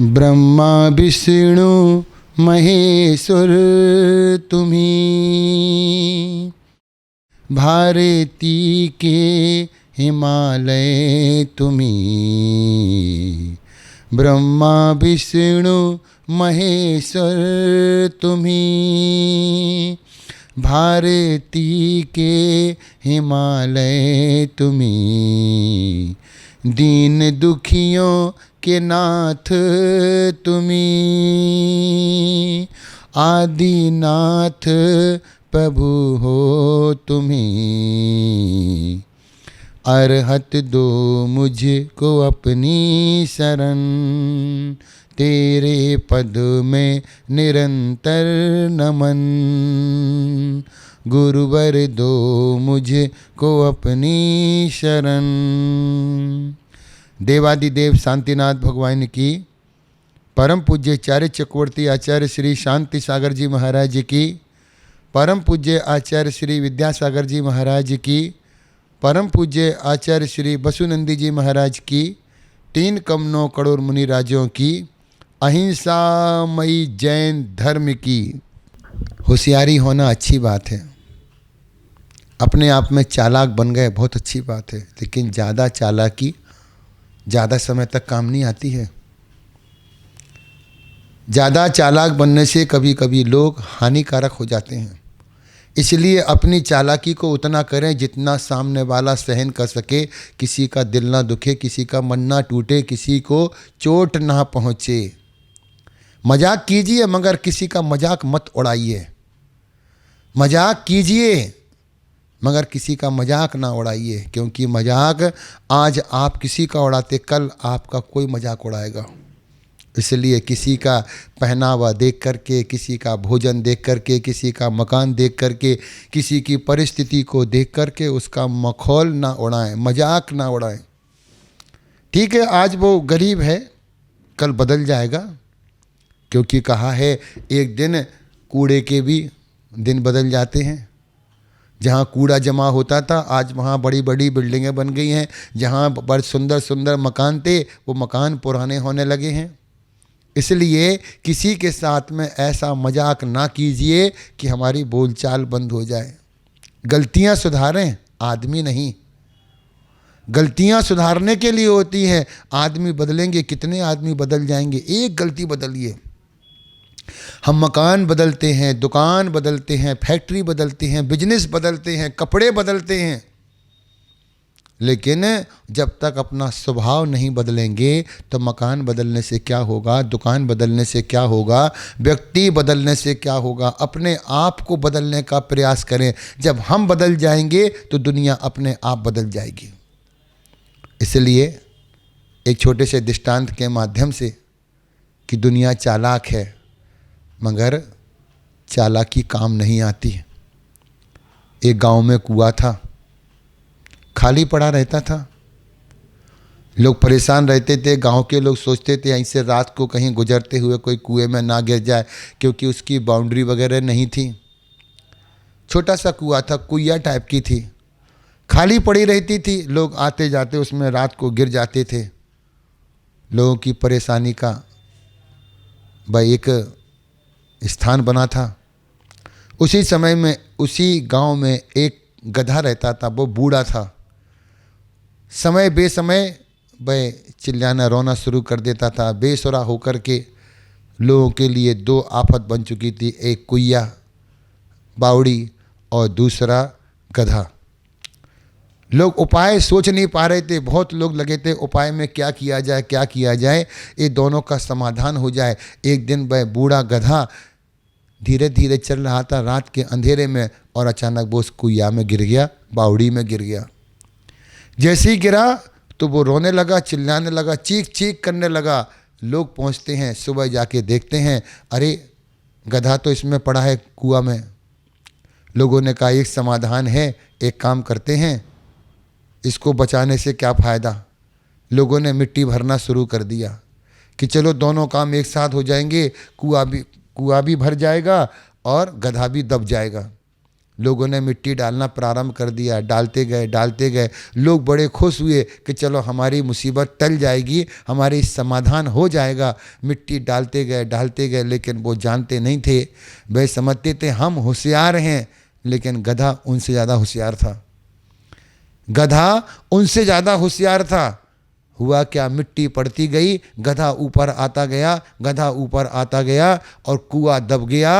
ब्रह्मा विष्णु महेश्वर तुम्ही, भारती के हिमालय तुम्ही। ब्रह्मा विष्णु महेश्वर तुम्ही, भारती के हिमालय तुम्ही। दीन दुखियों के नाथ तुम्ही, आदिनाथ प्रभु हो तुम्ही। अरहत दो मुझको अपनी शरण, तेरे पद में निरंतर नमन। गुरुवर दो मुझको अपनी शरण। देवादिदेव शांतिनाथ भगवान की, परम पूज्य आचार्य चक्रवर्ती आचार्य श्री शांति सागर जी महाराज की, परम पूज्य आचार्य श्री विद्यासागर जी महाराज की, परम पूज्य आचार्य श्री बसुनंदी जी महाराज की, 3 करोड़ करोड़ मुनि राजों की, अहिंसामयी जैन धर्म की। होशियारी होना अच्छी बात है, अपने आप में चालाक बन गए बहुत अच्छी बात है, लेकिन ज़्यादा चालाकी ज़्यादा समय तक काम नहीं आती है। ज़्यादा चालाक बनने से कभी कभी लोग हानिकारक हो जाते हैं। इसलिए अपनी चालाकी को उतना करें जितना सामने वाला सहन कर सके, किसी का दिल ना दुखे, किसी का मन ना टूटे, किसी को चोट ना पहुँचे। मजाक कीजिए मगर किसी का मजाक मत उड़ाइए। मजाक कीजिए मगर किसी का मजाक ना उड़ाइए, क्योंकि मजाक आज आप किसी का उड़ाते कल आपका कोई मजाक उड़ाएगा। इसलिए किसी का पहनावा देख करके, किसी का भोजन देख करके, किसी का मकान देख करके, किसी की परिस्थिति को देख करके उसका मखौल ना उड़ाएं, मजाक ना उड़ाएं। ठीक है, आज वो गरीब है, कल बदल जाएगा, क्योंकि कहा है एक दिन कूड़े के भी दिन बदल जाते हैं। जहाँ कूड़ा जमा होता था आज वहाँ बड़ी बड़ी बिल्डिंगें बन गई हैं। जहाँ बड़े सुंदर सुंदर मकान थे वो मकान पुराने होने लगे हैं। इसलिए किसी के साथ में ऐसा मजाक ना कीजिए कि हमारी बोलचाल बंद हो जाए। गलतियाँ सुधारें, आदमी नहीं। गलतियाँ सुधारने के लिए होती हैं, आदमी बदलेंगे, कितने आदमी बदल जाएंगे। एक गलती बदलिए। हम मकान बदलते हैं, दुकान बदलते हैं, फैक्ट्री बदलते हैं, बिजनेस बदलते हैं, कपड़े बदलते हैं, लेकिन जब तक अपना स्वभाव नहीं बदलेंगे तो मकान बदलने से क्या होगा, दुकान बदलने से क्या होगा, व्यक्ति बदलने से क्या होगा। अपने आप को बदलने का प्रयास करें। जब हम बदल जाएंगे तो दुनिया अपने आप बदल जाएगी। इसलिए एक छोटे से दृष्टांत के माध्यम से कि दुनिया चालाक है मगर चालाकी काम नहीं आती। एक गांव में कुआं था, खाली पड़ा रहता था। लोग परेशान रहते थे। गांव के लोग सोचते थे ऐसे रात को कहीं गुजरते हुए कोई कुएं में ना गिर जाए, क्योंकि उसकी बाउंड्री वगैरह नहीं थी। छोटा सा कुआं था, कुइया टाइप की थी, खाली पड़ी रहती थी। लोग आते जाते उसमें रात को गिर जाते थे। लोगों की परेशानी का भाई एक स्थान बना था। उसी समय में उसी गांव में एक गधा रहता था। वो बूढ़ा था। समय बेसमय वह चिल्लाना रोना शुरू कर देता था। बेसुरा होकर के लोगों के लिए 2 आफत बन चुकी थी, एक कुइया बावड़ी और दूसरा गधा। लोग उपाय सोच नहीं पा रहे थे। बहुत लोग लगे थे उपाय में क्या किया जाए, क्या किया जाए, ये दोनों का समाधान हो जाए। एक दिन वह बूढ़ा गधा धीरे धीरे चल रहा था रात के अंधेरे में, और अचानक वो उस कुइया में गिर गया, बावड़ी में गिर गया। जैसे ही गिरा तो वो रोने लगा, चिल्लाने लगा, चीख चीख करने लगा। लोग पहुंचते हैं, सुबह जाके देखते हैं, अरे गधा तो इसमें पड़ा है कुआं में। लोगों ने कहा एक समाधान है, एक काम करते हैं, इसको बचाने से क्या फ़ायदा। लोगों ने मिट्टी भरना शुरू कर दिया कि चलो दोनों काम एक साथ हो जाएंगे, कुआं भी भर जाएगा और गधा भी दब जाएगा। लोगों ने मिट्टी डालना प्रारंभ कर दिया, डालते गए। लोग बड़े खुश हुए कि चलो हमारी मुसीबत टल जाएगी, हमारी समाधान हो जाएगा। मिट्टी डालते गए, लेकिन वो जानते नहीं थे, वे समझते थे हम होशियार हैं, लेकिन गधा उनसे ज़्यादा होशियार था। गधा उनसे ज़्यादा होशियार था। हुआ क्या, मिट्टी पड़ती गई, गधा ऊपर आता गया और कुआं दब गया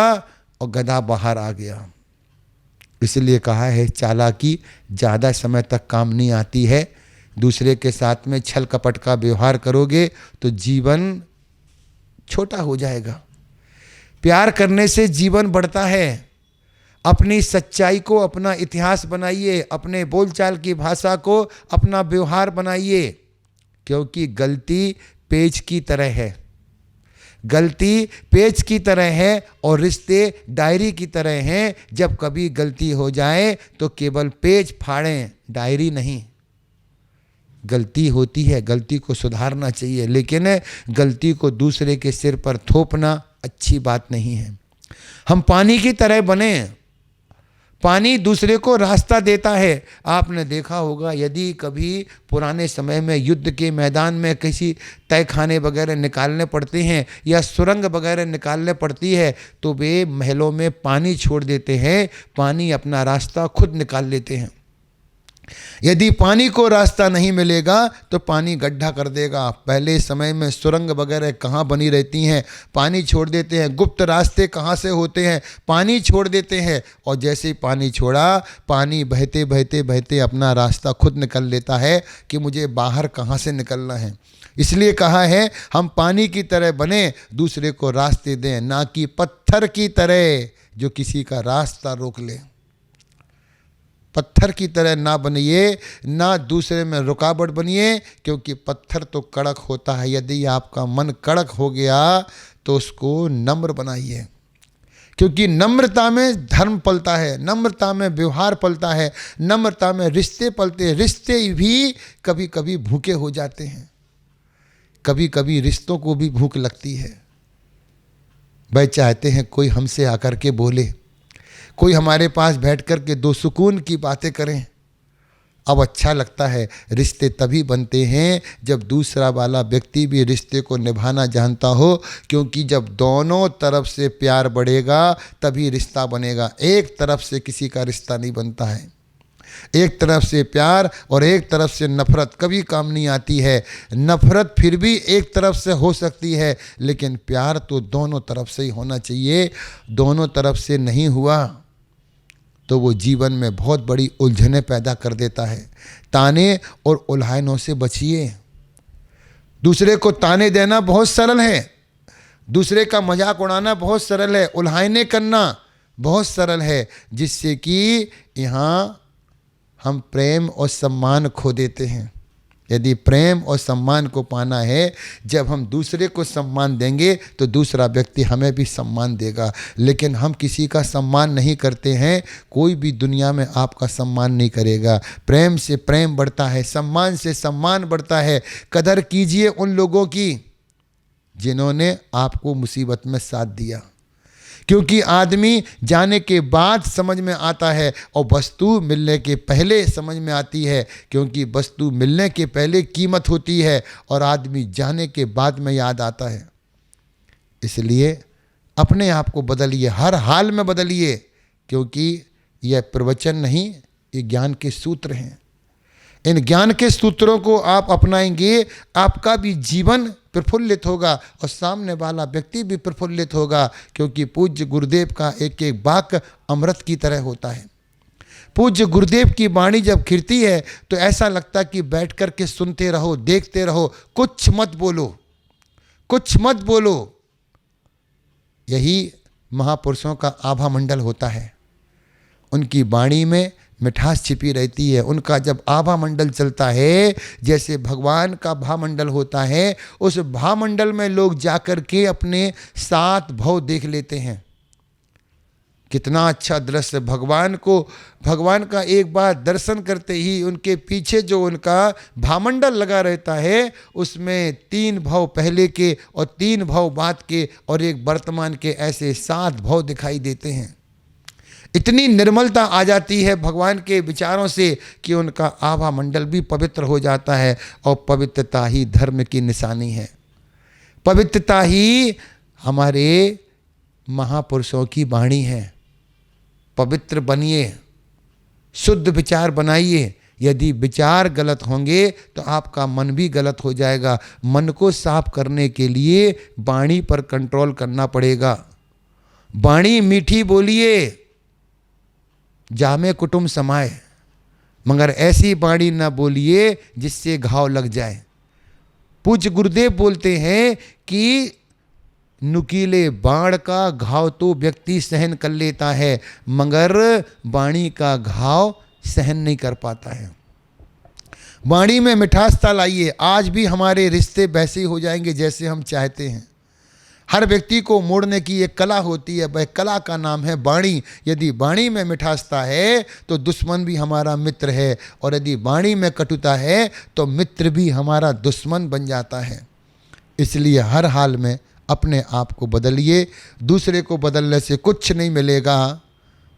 और गधा बाहर आ गया। इसलिए कहा है चालाकी ज़्यादा समय तक काम नहीं आती है। दूसरे के साथ में छल कपट का व्यवहार करोगे तो जीवन छोटा हो जाएगा। प्यार करने से जीवन बढ़ता है। अपनी सच्चाई को अपना इतिहास बनाइए, अपने बोलचाल की भाषा को अपना व्यवहार बनाइए, क्योंकि गलती पेच की तरह है। गलती पेच की तरह है और रिश्ते डायरी की तरह हैं। जब कभी गलती हो जाए तो केवल पेज फाड़ें, डायरी नहीं। गलती होती है, गलती को सुधारना चाहिए, लेकिन गलती को दूसरे के सिर पर थोपना अच्छी बात नहीं है। हम पानी की तरह बने। पानी दूसरे को रास्ता देता है। आपने देखा होगा, यदि कभी पुराने समय में युद्ध के मैदान में किसी तहखाने वगैरह निकालने पड़ते हैं या सुरंग वगैरह निकालने पड़ती है तो वे महलों में पानी छोड़ देते हैं, पानी अपना रास्ता खुद निकाल लेते हैं। यदि पानी को रास्ता नहीं मिलेगा तो पानी गड्ढा कर देगा। पहले समय में सुरंग वगैरह कहाँ बनी रहती हैं, पानी छोड़ देते हैं। गुप्त रास्ते कहाँ से होते हैं, पानी छोड़ देते हैं। और जैसे ही पानी छोड़ा, पानी बहते बहते बहते अपना रास्ता खुद निकल लेता है कि मुझे बाहर कहाँ से निकलना है। इसलिए कहा है हम पानी की तरह बने, दूसरे को रास्ते दें, ना कि पत्थर की तरह जो किसी का रास्ता रोक ले। पत्थर की तरह ना बनिए, ना दूसरे में रुकावट बनिए, क्योंकि पत्थर तो कड़क होता है। यदि आपका मन कड़क हो गया तो उसको नम्र बनाइए, क्योंकि नम्रता में धर्म पलता है, नम्रता में व्यवहार पलता है, नम्रता में रिश्ते पलते हैं। रिश्ते भी कभी कभी भूखे हो जाते हैं, कभी कभी रिश्तों को भी भूख लगती है। वह चाहते हैं कोई हमसे आकर के बोले, कोई हमारे पास बैठ कर के दो सुकून की बातें करें। अब अच्छा लगता है। रिश्ते तभी बनते हैं जब दूसरा वाला व्यक्ति भी रिश्ते को निभाना जानता हो, क्योंकि जब दोनों तरफ से प्यार बढ़ेगा तभी रिश्ता बनेगा। एक तरफ से किसी का रिश्ता नहीं बनता है। एक तरफ से प्यार और एक तरफ से नफरत कभी काम नहीं आती है। नफरत फिर भी एक तरफ से हो सकती है, लेकिन प्यार तो दोनों तरफ से ही होना चाहिए। दोनों तरफ से नहीं हुआ तो वो जीवन में बहुत बड़ी उलझनें पैदा कर देता है। ताने और उल्हानों से बचिए। दूसरे को ताने देना बहुत सरल है, दूसरे का मजाक उड़ाना बहुत सरल है, उल्हाने करना बहुत सरल है, जिससे कि यहाँ हम प्रेम और सम्मान खो देते हैं। यदि प्रेम और सम्मान को पाना है, जब हम दूसरे को सम्मान देंगे तो दूसरा व्यक्ति हमें भी सम्मान देगा। लेकिन हम किसी का सम्मान नहीं करते हैं, कोई भी दुनिया में आपका सम्मान नहीं करेगा। प्रेम से प्रेम बढ़ता है, सम्मान से सम्मान बढ़ता है। कदर कीजिए उन लोगों की जिन्होंने आपको मुसीबत में साथ दिया, क्योंकि आदमी जाने के बाद समझ में आता है और वस्तु मिलने के पहले समझ में आती है, क्योंकि वस्तु मिलने के पहले कीमत होती है और आदमी जाने के बाद में याद आता है। इसलिए अपने आप को बदलिए, हर हाल में बदलिए, क्योंकि यह प्रवचन नहीं, ये ज्ञान के सूत्र हैं। इन ज्ञान के सूत्रों को आप अपनाएंगे, आपका भी जीवन प्रफुल्लित होगा और सामने वाला व्यक्ति भी प्रफुल्लित होगा, क्योंकि पूज्य गुरुदेव का एक एक वाक्य अमृत की तरह होता है। पूज्य गुरुदेव की वाणी जब खिरती है तो ऐसा लगता कि बैठ कर के सुनते रहो, देखते रहो, कुछ मत बोलो, कुछ मत बोलो। यही महापुरुषों का आभा मंडल होता है। उनकी वाणी में मिठास छिपी रहती है। उनका जब आभा मंडल चलता है, जैसे भगवान का भामंडल होता है, उस भामंडल में लोग जाकर के अपने 7 भव देख लेते हैं। कितना अच्छा दृश्य! भगवान का एक बार दर्शन करते ही उनके पीछे जो उनका भामंडल लगा रहता है, उसमें 3 भव पहले के और 3 भव बाद के और एक वर्तमान के, ऐसे 7 भव दिखाई देते हैं। इतनी निर्मलता आ जाती है भगवान के विचारों से कि उनका आभा मंडल भी पवित्र हो जाता है। और पवित्रता ही धर्म की निशानी है, पवित्रता ही हमारे महापुरुषों की वाणी है। पवित्र बनिए, शुद्ध विचार बनाइए। यदि विचार गलत होंगे तो आपका मन भी गलत हो जाएगा। मन को साफ करने के लिए वाणी पर कंट्रोल करना पड़ेगा। वाणी मीठी बोलिए, जामे कुटुंब समाए, मगर ऐसी वाणी ना बोलिए जिससे घाव लग जाए। पूज्य गुरुदेव बोलते हैं कि नुकीले बाण का घाव तो व्यक्ति सहन कर लेता है, मगर वाणी का घाव सहन नहीं कर पाता है। वाणी में मिठासता लाइए, आज भी हमारे रिश्ते वैसे ही हो जाएंगे जैसे हम चाहते हैं। हर व्यक्ति को मोड़ने की एक कला होती है, वह कला का नाम है वाणी। यदि वाणी में मिठासता है तो दुश्मन भी हमारा मित्र है, और यदि वाणी में कटुता है तो मित्र भी हमारा दुश्मन बन जाता है। इसलिए हर हाल में अपने आप को बदलिए। दूसरे को बदलने से कुछ नहीं मिलेगा,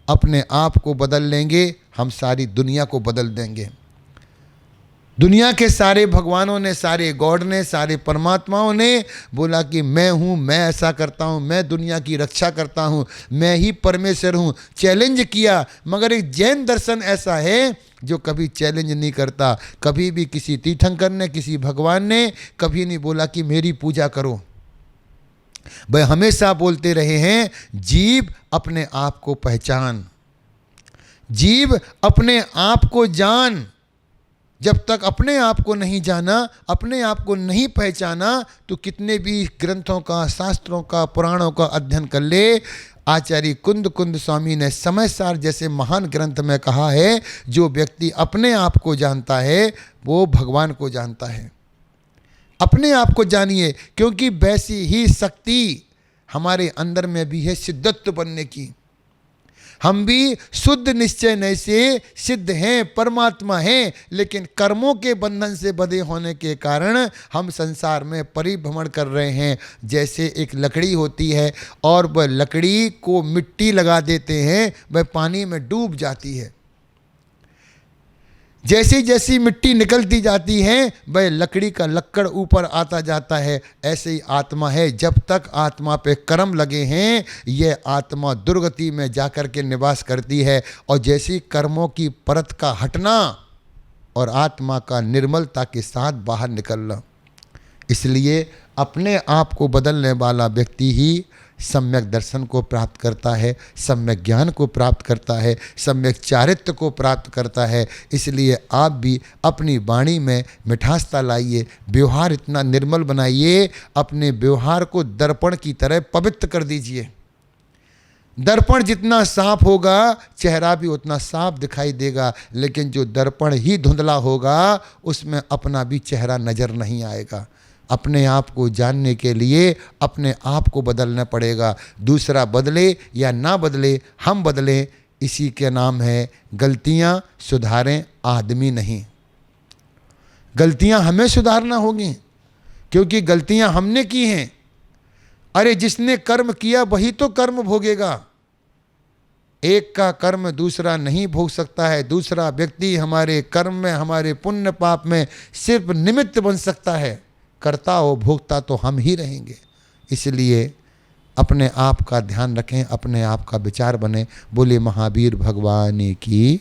अपने आप को बदल लेंगे, हम सारी दुनिया को बदल देंगे। दुनिया के सारे भगवानों ने, सारे गॉड ने, सारे परमात्माओं ने बोला कि मैं हूँ, मैं ऐसा करता हूँ, मैं दुनिया की रक्षा करता हूँ, मैं ही परमेश्वर हूँ। चैलेंज किया, मगर एक जैन दर्शन ऐसा है जो कभी चैलेंज नहीं करता। कभी भी किसी तीर्थंकर ने, किसी भगवान ने कभी नहीं बोला कि मेरी पूजा करो। वह हमेशा बोलते रहे हैं, जीव अपने आप को पहचान, जीव अपने आप को जान। जब तक अपने आप को नहीं जाना, अपने आप को नहीं पहचाना, तो कितने भी ग्रंथों का, शास्त्रों का, पुराणों का अध्ययन कर ले। आचार्य कुंद स्वामी ने समय सार जैसे महान ग्रंथ में कहा है, जो व्यक्ति अपने आप को जानता है वो भगवान को जानता है। अपने आप को जानिए, क्योंकि वैसी ही शक्ति हमारे अंदर में भी है सिद्धत्व बनने की। हम भी शुद्ध निश्चय नहीं से सिद्ध हैं, परमात्मा हैं, लेकिन कर्मों के बंधन से बंधे होने के कारण हम संसार में परिभ्रमण कर रहे हैं। जैसे एक लकड़ी होती है और वह लकड़ी को मिट्टी लगा देते हैं, वह पानी में डूब जाती है। जैसी जैसी मिट्टी निकलती जाती है वह लकड़ी का लक्कड़ ऊपर आता जाता है। ऐसे ही आत्मा है, जब तक आत्मा पे कर्म लगे हैं यह आत्मा दुर्गति में जाकर के निवास करती है। और जैसी कर्मों की परत का हटना और आत्मा का निर्मलता के साथ बाहर निकलना। इसलिए अपने आप को बदलने वाला व्यक्ति ही सम्यक दर्शन को प्राप्त करता है, सम्यक ज्ञान को प्राप्त करता है, सम्यक चारित्र्य को प्राप्त करता है। इसलिए आप भी अपनी वाणी में मिठासता लाइए, व्यवहार इतना निर्मल बनाइए, अपने व्यवहार को दर्पण की तरह पवित्र कर दीजिए। दर्पण जितना साफ होगा चेहरा भी उतना साफ दिखाई देगा, लेकिन जो दर्पण ही धुंधला होगा उसमें अपना भी चेहरा नज़र नहीं आएगा। अपने आप को जानने के लिए अपने आप को बदलना पड़ेगा। दूसरा बदले या ना बदले, हम बदलें, इसी के नाम है गलतियां सुधारें, आदमी नहीं। गलतियां हमें सुधारना होगी, क्योंकि गलतियां हमने की हैं। अरे जिसने कर्म किया वही तो कर्म भोगेगा। एक का कर्म दूसरा नहीं भोग सकता है। दूसरा व्यक्ति हमारे कर्म में, हमारे पुण्य पाप में सिर्फ निमित्त बन सकता है। करता हो भोगता तो हम ही रहेंगे। इसलिए अपने आप का ध्यान रखें, अपने आप का विचार बने। बोले महावीर भगवान की।